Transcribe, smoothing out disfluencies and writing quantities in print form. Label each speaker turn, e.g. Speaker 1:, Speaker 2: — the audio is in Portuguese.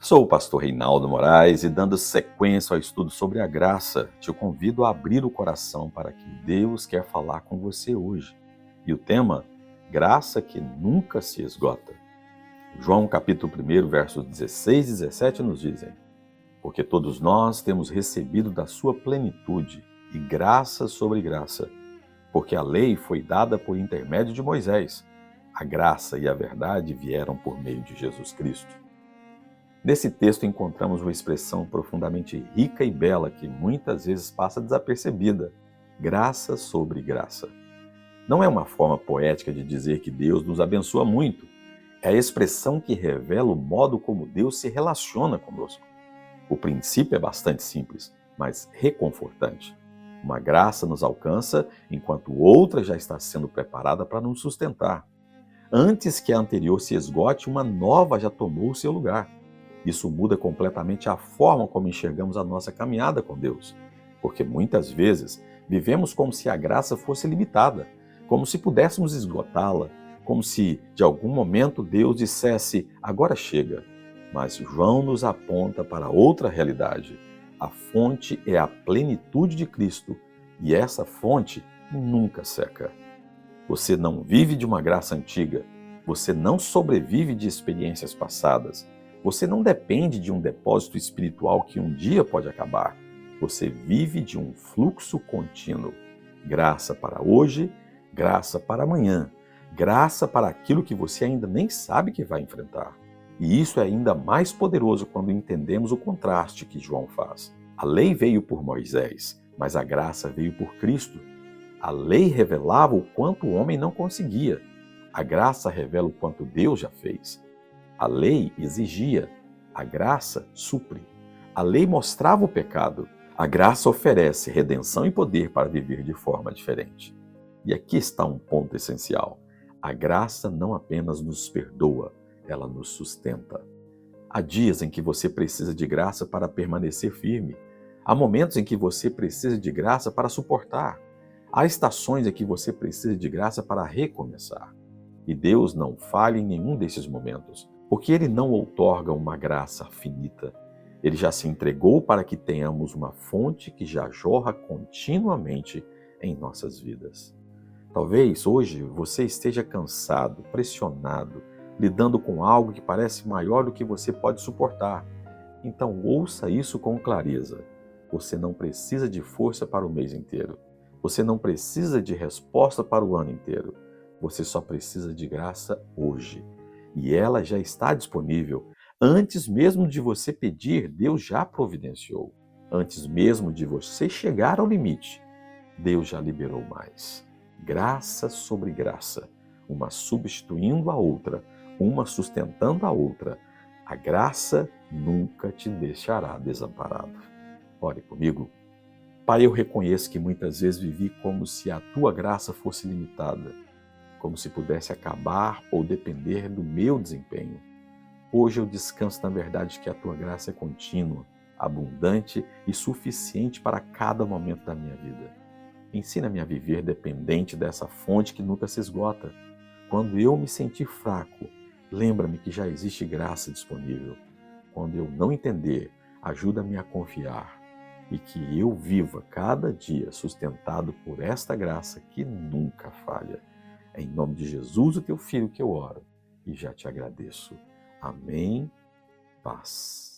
Speaker 1: Sou o pastor Reinaldo Moraes e, dando sequência ao estudo sobre a graça, te convido a abrir o coração para que Deus quer falar com você hoje. E o tema, graça que nunca se esgota. João capítulo 1, versos 16 e 17 nos dizem: porque todos nós temos recebido da sua plenitude e graça sobre graça, porque a lei foi dada por intermédio de Moisés. A graça e a verdade vieram por meio de Jesus Cristo. Nesse texto encontramos uma expressão profundamente rica e bela que muitas vezes passa desapercebida: graça sobre graça. Não é uma forma poética de dizer que Deus nos abençoa muito. É a expressão que revela o modo como Deus se relaciona conosco. O princípio é bastante simples, mas reconfortante. Uma graça nos alcança enquanto outra já está sendo preparada para nos sustentar. Antes que a anterior se esgote, uma nova já tomou o seu lugar. Isso muda completamente a forma como enxergamos a nossa caminhada com Deus, porque muitas vezes vivemos como se a graça fosse limitada, como se pudéssemos esgotá-la, como se de algum momento Deus dissesse: agora chega. Mas João nos aponta para outra realidade. A fonte é a plenitude de Cristo, e essa fonte nunca seca. Você não vive de uma graça antiga, você não sobrevive de experiências passadas, você não depende de um depósito espiritual que um dia pode acabar. Você vive de um fluxo contínuo. Graça para hoje, graça para amanhã, graça para aquilo que você ainda nem sabe que vai enfrentar. E isso é ainda mais poderoso quando entendemos o contraste que João faz. A lei veio por Moisés, mas a graça veio por Cristo. A lei revelava o quanto o homem não conseguia. A graça revela o quanto Deus já fez. A lei exigia, a graça supre. A lei mostrava o pecado, a graça oferece redenção e poder para viver de forma diferente. E aqui está um ponto essencial. A graça não apenas nos perdoa, ela nos sustenta. Há dias em que você precisa de graça para permanecer firme. Há momentos em que você precisa de graça para suportar. Há estações em que você precisa de graça para recomeçar. E Deus não falha em nenhum desses momentos, porque Ele não outorga uma graça finita. Ele já se entregou para que tenhamos uma fonte que já jorra continuamente em nossas vidas. Talvez hoje você esteja cansado, pressionado, lidando com algo que parece maior do que você pode suportar. Então ouça isso com clareza. Você não precisa de força para o mês inteiro. Você não precisa de resposta para o ano inteiro. Você só precisa de graça hoje. E ela já está disponível. Antes mesmo de você pedir, Deus já providenciou. Antes mesmo de você chegar ao limite, Deus já liberou mais. Graça sobre graça, uma substituindo a outra, uma sustentando a outra. A graça nunca te deixará desamparado. Ore comigo. Pai, eu reconheço que muitas vezes vivi como se a tua graça fosse limitada, como se pudesse acabar ou depender do meu desempenho. Hoje eu descanso na verdade que a tua graça é contínua, abundante e suficiente para cada momento da minha vida. Ensina-me a viver dependente dessa fonte que nunca se esgota. Quando eu me sentir fraco, lembra-me que já existe graça disponível. Quando eu não entender, ajuda-me a confiar e que eu viva cada dia sustentado por esta graça que nunca falha. É em nome de Jesus, o teu Filho, que eu oro e já te agradeço. Amém. Paz.